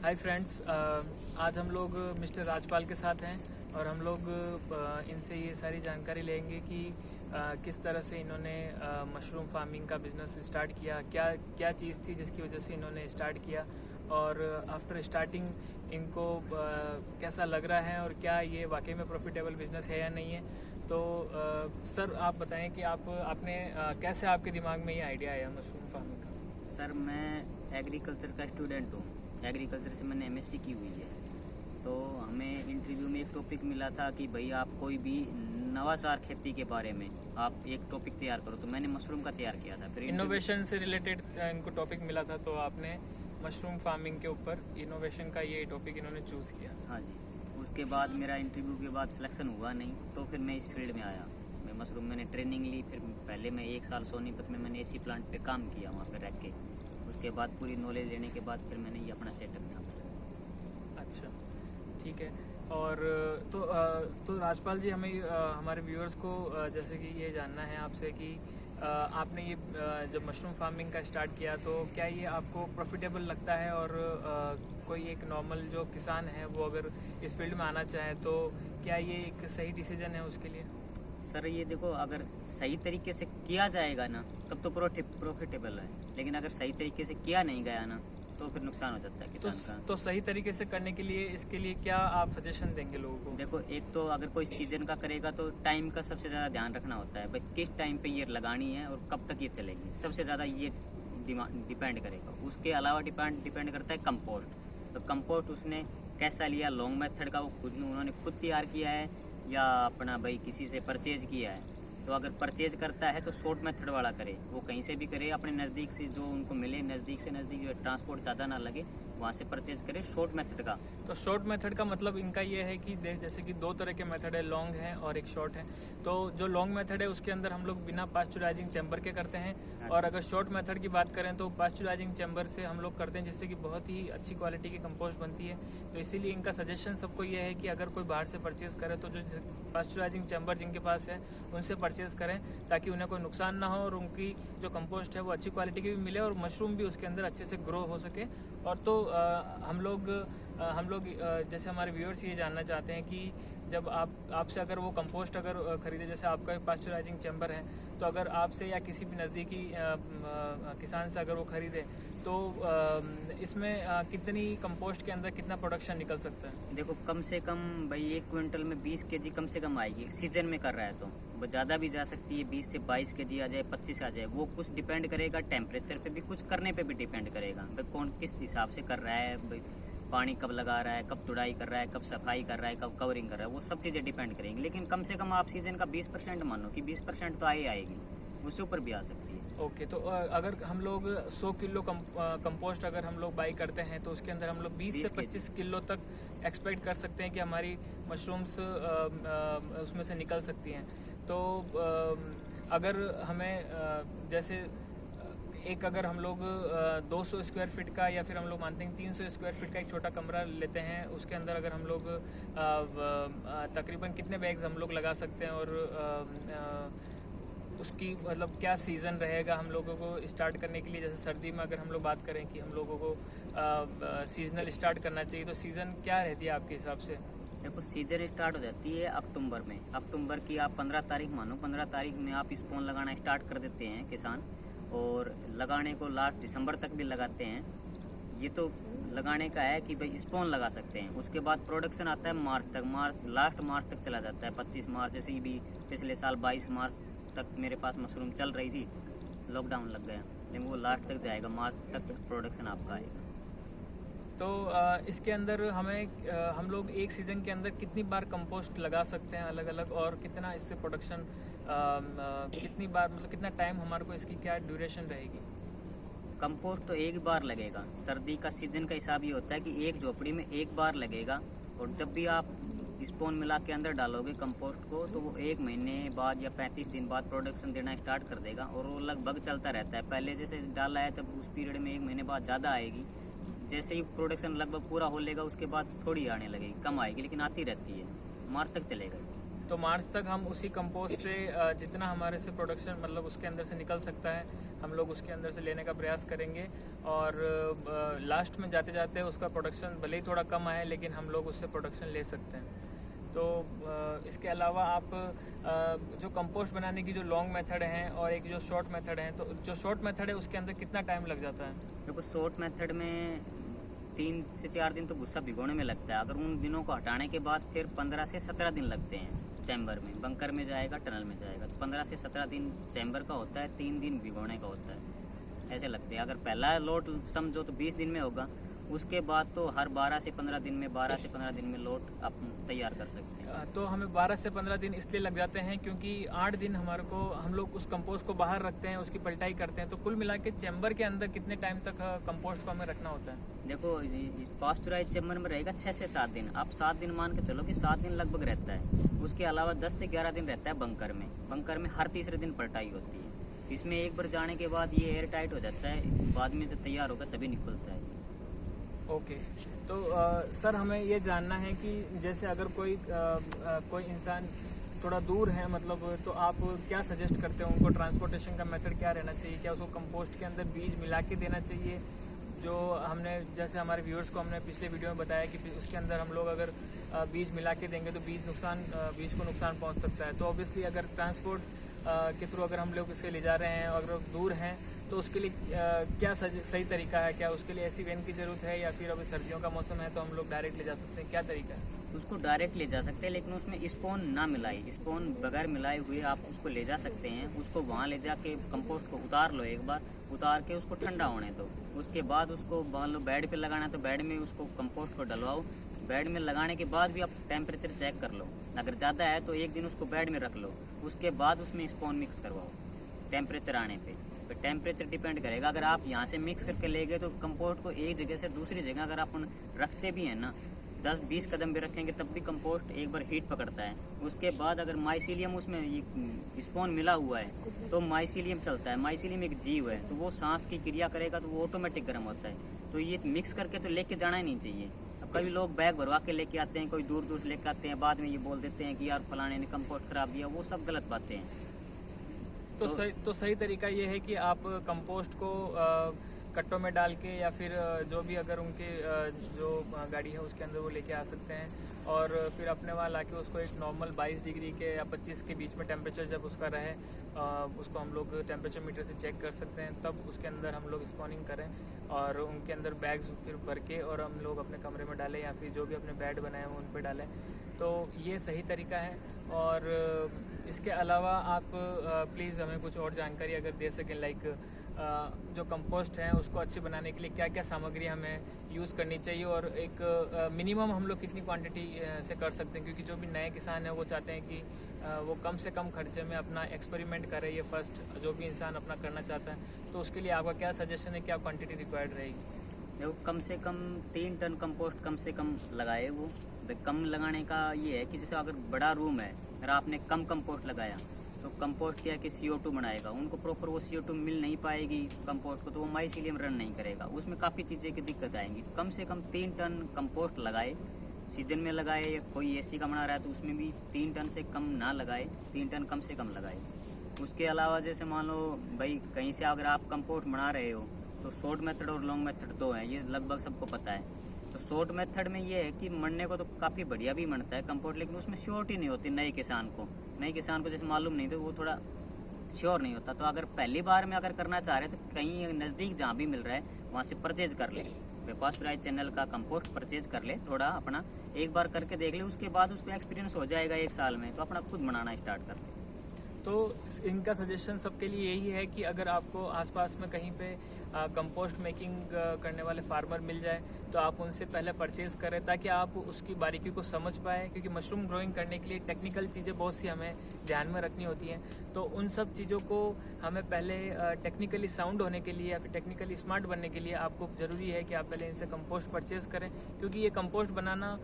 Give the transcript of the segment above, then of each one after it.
Hi friends, आज हम लोग मिस्टर राजपाल के साथ हैं और हम लोग इनसे ये सारी जानकारी लेंगे कि किस तरह से इन्होंने मशरूम फार्मिंग का बिजनेस स्टार्ट किया, क्या क्या चीज़ थी जिसकी वजह से इन्होंने स्टार्ट किया और आफ्टर स्टार्टिंग इनको कैसा लग रहा है और क्या ये वाकई में प्रॉफिटेबल बिजनेस है या नहीं है। तो सर आप बताएं कि आपने कैसे आपके दिमाग में ये आइडिया आया मशरूम फार्मिंग का। सर मैं एग्रीकल्चर का स्टूडेंट हूँ। एग्रीकल्चर से मैंने एमएससी की हुई है। तो हमें इंटरव्यू में एक टॉपिक मिला था कि भाई आप कोई भी नवाचार खेती के बारे में आप एक टॉपिक तैयार करो, तो मैंने मशरूम का तैयार किया था। फिर इनोवेशन से रिलेटेड इनको टॉपिक मिला था तो आपने मशरूम फार्मिंग के ऊपर इनोवेशन का ये टॉपिक इन्होंने चूज़ किया। हाँ जी। उसके बाद मेरा इंटरव्यू के बाद सिलेक्शन हुआ नहीं, तो फिर मैं इस फील्ड में आया। मैं मशरूम मैंने ट्रेनिंग ली। फिर पहले मैं 1 साल सोनीपत में मैंने एसी प्लांट पे काम किया, वहाँ पे रह के। उसके बाद पूरी नॉलेज लेने के बाद फिर मैंने ये अपना सेटअप था। अच्छा, ठीक है। और तो राजपाल जी, हमें हमारे व्यूअर्स को जैसे कि ये जानना है आपसे कि आपने ये जब मशरूम फार्मिंग का स्टार्ट किया तो क्या ये आपको प्रॉफिटेबल लगता है और कोई एक नॉर्मल जो किसान है वो अगर इस फील्ड में आना चाहे तो क्या ये एक सही डिसीजन है उसके लिए? सर ये देखो, अगर सही तरीके से किया जाएगा ना तब तो प्रॉफिटेबल है, लेकिन अगर सही तरीके से किया नहीं गया ना तो फिर नुकसान हो जाता है किसान का। तो सही तरीके से करने के लिए इसके लिए क्या आप सजेशन देंगे लोगों को? देखो, एक तो अगर कोई सीजन का करेगा तो टाइम का सबसे ज्यादा ध्यान रखना होता है। भाई किस टाइम पे ये लगानी है और कब तक ये चलेगी, सबसे ज्यादा ये डिपेंड करेगा। उसके अलावा डिपेंड करता है कंपोस्ट। तो कंपोस्ट उसने कैसा लिया, लॉन्ग मेथड का वो उन्होंने खुद तैयार किया है या अपना भाई किसी से परचेज किया है। तो अगर परचेज करता है तो शॉर्ट मेथड वाला करे, वो कहीं से भी करे, अपने नज़दीक से जो उनको मिले, नज़दीक से नज़दीक जो ट्रांसपोर्ट ज़्यादा ना लगे वहाँ से परचेज करे शॉर्ट मेथड का। तो शॉर्ट मेथड का मतलब इनका ये है कि जैसे कि 2 तरह के मेथड है, लॉन्ग है और एक शॉर्ट है। तो जो लॉन्ग मेथड है उसके अंदर हम लोग बिना पास्चुराइजिंग चैम्बर के करते हैं, और अगर शॉर्ट मेथड की बात करें तो पास्चुराइजिंग चैम्बर से हम लोग करते हैं, जिससे कि बहुत ही अच्छी क्वालिटी की कंपोस्ट बनती है। तो इसीलिए इनका सजेशन सबको ये है कि अगर कोई बाहर से परचेज करे तो जो पास्चुराइजिंग चैम्बर जिनके पास है उनसे परचेज करें, ताकि उन्हें कोई नुकसान ना हो और उनकी जो कंपोस्ट है वो अच्छी क्वालिटी की भी मिले और मशरूम भी उसके अंदर अच्छे से ग्रो हो सके। और तो हम लोग जैसे हमारे व्यूअर्स ये जानना चाहते हैं कि जब आपसे अगर वो कंपोस्ट अगर खरीदे, जैसे आपका पास्चुराइजिंग चैम्बर है, तो अगर आपसे या किसी भी नज़दीकी किसान से अगर वो खरीदे तो इसमें कितनी कंपोस्ट के अंदर कितना प्रोडक्शन निकल सकता है? देखो, कम से कम भाई 1 क्विंटल में 20 केजी कम से कम आएगी। सीजन में कर रहा है तो वो ज़्यादा भी जा सकती है, 20 से 22 केजी आ जाए, 25 आ जाए। वो कुछ डिपेंड करेगा टेम्परेचर पे भी, कुछ करने पे भी डिपेंड करेगा भाई कौन किस हिसाब से कर रहा है, भाई पानी कब लगा रहा है, कब तुड़ाई कर रहा है, कब सफाई कर रहा है, कब कवरिंग कर रहा है, वो सब चीज़ें डिपेंड करेंगी। लेकिन कम से कम आप सीजन का 20% मानो कि 20% तो आएगी, उससे ऊपर भी आ सकती है। ओके, तो अगर हम लोग 100 किलो कंपोस्ट अगर हम लोग बाई करते हैं तो उसके अंदर हम लोग 20 से 25 किलो तक एक्सपेक्ट कर सकते हैं कि हमारी मशरूम्स उसमें से निकल सकती हैं। तो अगर हमें जैसे एक अगर हम लोग 200 स्क्वायर फीट का या फिर हम लोग मानते हैं 300 स्क्वायर फीट का एक छोटा कमरा लेते हैं, उसके अंदर अगर हम लोग तकरीबन कितने बैग्स हम लोग लगा सकते हैं और उसकी मतलब क्या सीज़न रहेगा हम लोगों को स्टार्ट करने के लिए? जैसे सर्दी में अगर हम लोग बात करें कि हम लोगों को सीजनल स्टार्ट करना चाहिए, तो सीज़न क्या रहती है आपके हिसाब से? देखो, सीजन स्टार्ट हो जाती है अक्टूबर में। अक्टूबर की आप 15 तारीख मानो, 15 तारीख में आप स्पोन लगाना स्टार्ट कर देते हैं किसान, और लगाने को लास्ट दिसंबर तक भी लगाते हैं। ये तो लगाने का है कि भाई स्पोन लगा सकते हैं। उसके बाद प्रोडक्शन आता है मार्च तक, लास्ट मार्च तक चला जाता है। 25 मार्च, जैसे भी पिछले साल 22 मार्च तक मेरे पास मशरूम चल रही थी, लॉकडाउन लग गया, लेकिन वो लास्ट तक जाएगा, मार्च तक प्रोडक्शन आपका आएगा। तो इसके अंदर हम लोग एक सीजन के अंदर कितनी बार कंपोस्ट लगा सकते हैं अलग अलग, और कितना इससे प्रोडक्शन कितनी बार, मतलब कितना टाइम हमारे को इसकी क्या ड्यूरेशन रहेगी? कंपोस्ट तो एक बार लगेगा। सर्दी का सीजन का हिसाब ये होता है कि एक झोपड़ी में एक बार लगेगा, और जब भी आप स्पोन मिला के अंदर डालोगे कंपोस्ट को तो वो 1 महीने बाद या 35 दिन बाद प्रोडक्शन देना स्टार्ट कर देगा, और वो लगभग चलता रहता है। पहले जैसे डाला है तब उस पीरियड में 1 महीने बाद ज़्यादा आएगी, जैसे ही प्रोडक्शन लगभग पूरा हो लेगा उसके बाद थोड़ी आने लगेगी, कम आएगी, लेकिन आती रहती है, मार्च तक चलेगा। तो मार्च तक हम उसी कंपोस्ट से जितना हमारे से प्रोडक्शन मतलब उसके अंदर से निकल सकता है हम लोग उसके अंदर से लेने का प्रयास करेंगे। और लास्ट में जाते जाते उसका प्रोडक्शन भले ही थोड़ा कम आए लेकिन हम लोग उससे प्रोडक्शन ले सकते हैं। तो इसके अलावा आप जो कंपोस्ट बनाने की जो लॉन्ग मेथड है और एक जो शॉर्ट मेथड है, तो जो शॉर्ट मेथड है उसके अंदर कितना टाइम लग जाता है? देखो शॉर्ट मेथड में 3 से 4 दिन तो भूसा भिगोने में लगता है। अगर उन दिनों को हटाने के बाद फिर 15 से 17 दिन लगते हैं चैम्बर में, बंकर में जाएगा, टनल में जाएगा। तो 15 से 17 दिन चैम्बर का होता है, 3 दिन भिगोने का होता है, ऐसे लगते हैं। अगर पहला लोड समझो तो 20 दिन में होगा, उसके बाद तो हर 12 से 15 दिन में 12 से 15 दिन में लोड आप तैयार कर सकते हैं। तो हमें 12 से 15 दिन इसलिए लग जाते हैं क्योंकि 8 दिन हमारे को हम लोग उस कंपोस्ट को बाहर रखते हैं, उसकी पलटाई करते हैं। तो कुल मिला के चैम्बर के अंदर कितने टाइम तक कंपोस्ट को हमें रखना होता है? देखो पास्चुराइज चैम्बर में रहेगा 6 से 7 दिन। आप 7 दिन मान के चलो कि 7 दिन लगभग रहता है। उसके अलावा 10 से 11 दिन रहता है बंकर में। बंकर में हर तीसरे दिन पलटाई होती है। इसमें एक बार जाने के बाद ये एयर टाइट हो जाता है, बाद में जब तैयार होगा तभी निकलता है। ओके। तो सर हमें ये जानना है कि जैसे अगर कोई इंसान थोड़ा दूर है मतलब, तो आप क्या सजेस्ट करते हो उनको? ट्रांसपोर्टेशन का मेथड क्या रहना चाहिए? क्या उसको कंपोस्ट के अंदर बीज मिला के देना चाहिए? जो हमने जैसे हमारे व्यूअर्स को हमने पिछले वीडियो में बताया कि उसके अंदर हम लोग अगर बीज मिला के देंगे तो बीज को नुकसान पहुंच सकता है। तो ऑब्वियसली अगर ट्रांसपोर्ट के थ्रू अगर हम लोग इसे ले जा रहे हैं और अगर दूर हैं तो उसके लिए क्या सही तरीका है? क्या उसके लिए ऐसी वैन की जरूरत है या फिर अभी सर्दियों का मौसम है तो हम लोग डायरेक्ट ले जा सकते हैं? क्या तरीका है? उसको डायरेक्ट ले जा सकते हैं, लेकिन उसमें स्पोन ना मिलाए। स्पोन बगैर मिलाए हुए आप उसको ले जा सकते हैं। उसको वहाँ ले जाके कंपोस्ट को उतार लो, एक बार उतार के उसको ठंडा होने दो। उसके बाद उसको मान लो बेड पे लगाना है तो बेड में उसको कंपोस्ट को डलवाओ। बेड में लगाने के बाद भी आप टेम्परेचर चेक कर लो। अगर ज़्यादा है तो एक दिन उसको बेड में रख लो, उसके बाद उसमें स्पोन मिक्स करवाओ टेम्परेचर आने पे। तो टेम्परेचर डिपेंड करेगा। अगर आप यहाँ से मिक्स करके ले गए तो कंपोस्ट को एक जगह से दूसरी जगह अगर आप रखते भी हैं ना, 10-20 कदम भी रखेंगे तब भी कंपोस्ट एक बार हीट पकड़ता है। उसके बाद अगर माइसीलियम उसमें स्पोन मिला हुआ है तो माइसीलियम चलता है। माइसीलियम एक जीव है, तो वो सांस की क्रिया करेगा तो वो ऑटोमेटिक गर्म होता है। तो ये मिक्स करके तो लेके जाना ही नहीं चाहिए। अब कई लोग बैग भरवा के लेके आते हैं, कोई दूर दूर से लेके आते हैं, बाद में ये बोल देते हैं कि यार फलाने ने कंपोस्ट खराब दिया। वो सब गलत बातें हैं। तो सही तरीका ये है कि आप कंपोस्ट को कट्टों में डाल के या फिर जो भी अगर उनके जो गाड़ी है उसके अंदर वो लेके आ सकते हैं और फिर अपने वहाँ लाके उसको एक नॉर्मल 22 डिग्री के या 25 के बीच में टेम्परेचर जब उसका रहे उसको हम लोग टेम्परेचर मीटर से चेक कर सकते हैं। तब उसके अंदर हम लोग स्पॉनिंग करें और उनके अंदर बैग्स फिर भर के और हम लोग अपने कमरे में डालें या फिर जो भी अपने बेड बनाए हैं उन पर डालें। तो ये सही तरीका है। और इसके अलावा आप प्लीज़ हमें कुछ और जानकारी अगर दे सकें, लाइक जो कंपोस्ट है उसको अच्छे बनाने के लिए क्या क्या सामग्री हमें यूज़ करनी चाहिए और एक मिनिमम हम लोग कितनी क्वांटिटी से कर सकते हैं? क्योंकि जो भी नए किसान हैं वो चाहते हैं कि वो कम से कम खर्चे में अपना एक्सपेरिमेंट करे। ये फर्स्ट जो भी इंसान अपना करना चाहता है, तो उसके लिए आपका क्या सजेशन है, क्या क्वांटिटी रिक्वायर्ड रहेगी? देखो कम से कम 3 टन कंपोस्ट कम से कम लगाए। वो कम लगाने का ये है कि जैसे अगर बड़ा रूम है, अगर आपने कम कंपोस्ट लगाया तो कंपोस्ट क्या है कि CO2 बनाएगा। उनको प्रॉपर वो CO2 मिल नहीं पाएगी कंपोस्ट को, तो वो माइसीलियम रन नहीं करेगा। उसमें काफ़ी चीज़ें की दिक्कत आएंगी। कम से कम 3 टन कंपोस्ट लगाए, सीजन में लगाए। या कोई AC का बना रहा है तो उसमें भी 3 टन से कम ना लगाए, 3 टन कम से कम लगाए। उसके अलावा जैसे मान लो भाई कहीं से अगर आप कंपोस्ट बना रहे हो तो शॉर्ट मेथड और लॉन्ग मेथड 2 है, ये लगभग सबको पता है। तो शॉर्ट मेथड में ये है कि मरने को तो काफ़ी बढ़िया भी मरता है कंपोस्ट, लेकिन उसमें श्योरिटी नहीं होती। नए किसान को जैसे मालूम नहीं तो वो थोड़ा श्योर नहीं होता। तो अगर पहली बार में अगर करना चाह रहे तो कहीं नज़दीक जहाँ भी मिल रहा है वहाँ से परचेज कर ले। पास्चुराइज चैनल का कंपोस्ट परचेज कर ले, थोड़ा अपना एक बार करके देख ले। उसके बाद उसको एक्सपीरियंस हो जाएगा 1 साल में, तो अपना खुद बनाना स्टार्ट कर ले। तो इनका सजेशन सबके लिए यही है कि अगर आपको आसपास में कहीं पे कंपोस्ट मेकिंग करने वाले फार्मर मिल जाए तो आप उनसे पहले परचेज करें ताकि आप उसकी बारीकी को समझ पाए। क्योंकि मशरूम ग्रोइंग करने के लिए टेक्निकल चीज़ें बहुत सी हमें ध्यान में रखनी होती हैं। तो उन सब चीज़ों को हमें पहले टेक्निकली साउंड होने के लिए या फिर टेक्निकली स्मार्ट बनने के लिए आपको ज़रूरी है कि आप पहले इनसे कंपोस्ट परचेज करें। क्योंकि ये कंपोस्ट बनाना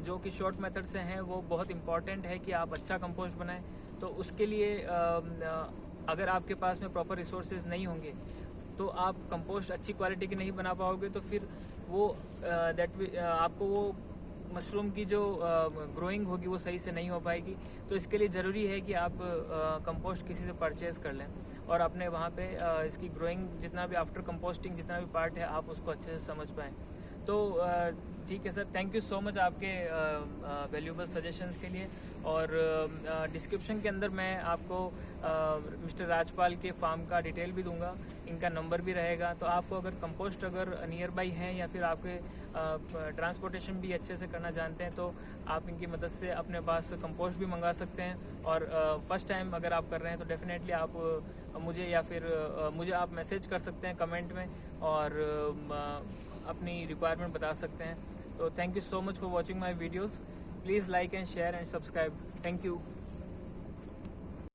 जो कि शॉर्ट मेथड से हैं वो बहुत इंपॉर्टेंट है कि आप अच्छा कंपोस्ट बनाएं। तो उसके लिए अगर आपके पास में प्रॉपर रिसोर्सेज नहीं होंगे तो आप कंपोस्ट अच्छी क्वालिटी की नहीं बना पाओगे। तो फिर वो आपको वो मशरूम की जो ग्रोइंग होगी वो सही से नहीं हो पाएगी। तो इसके लिए ज़रूरी है कि आप कंपोस्ट किसी से परचेज कर लें और अपने वहाँ पे इसकी ग्रोइंग जितना भी आफ्टर कंपोस्टिंग जितना भी पार्ट है आप उसको अच्छे से समझ पाएँ। तो ठीक है sir, thank you so much आपके वैल्यूएबल सजेशंस के लिए। और डिस्क्रिप्शन के अंदर मैं आपको मिस्टर राजपाल के फार्म का डिटेल भी दूंगा, इनका नंबर भी रहेगा। तो आपको अगर कंपोस्ट अगर नियर बाई हैं या फिर आपके ट्रांसपोर्टेशन भी अच्छे से करना जानते हैं तो आप इनकी मदद से अपने पास कंपोस्ट भी मंगा सकते हैं। और फर्स्ट टाइम अगर आप कर रहे हैं तो डेफिनेटली आप मुझे या फिर मुझे आप मैसेज कर सकते हैं कमेंट में और अपनी रिक्वायरमेंट बता सकते हैं। तो thank you so much for watching my videos. Please like and share and subscribe. Thank you.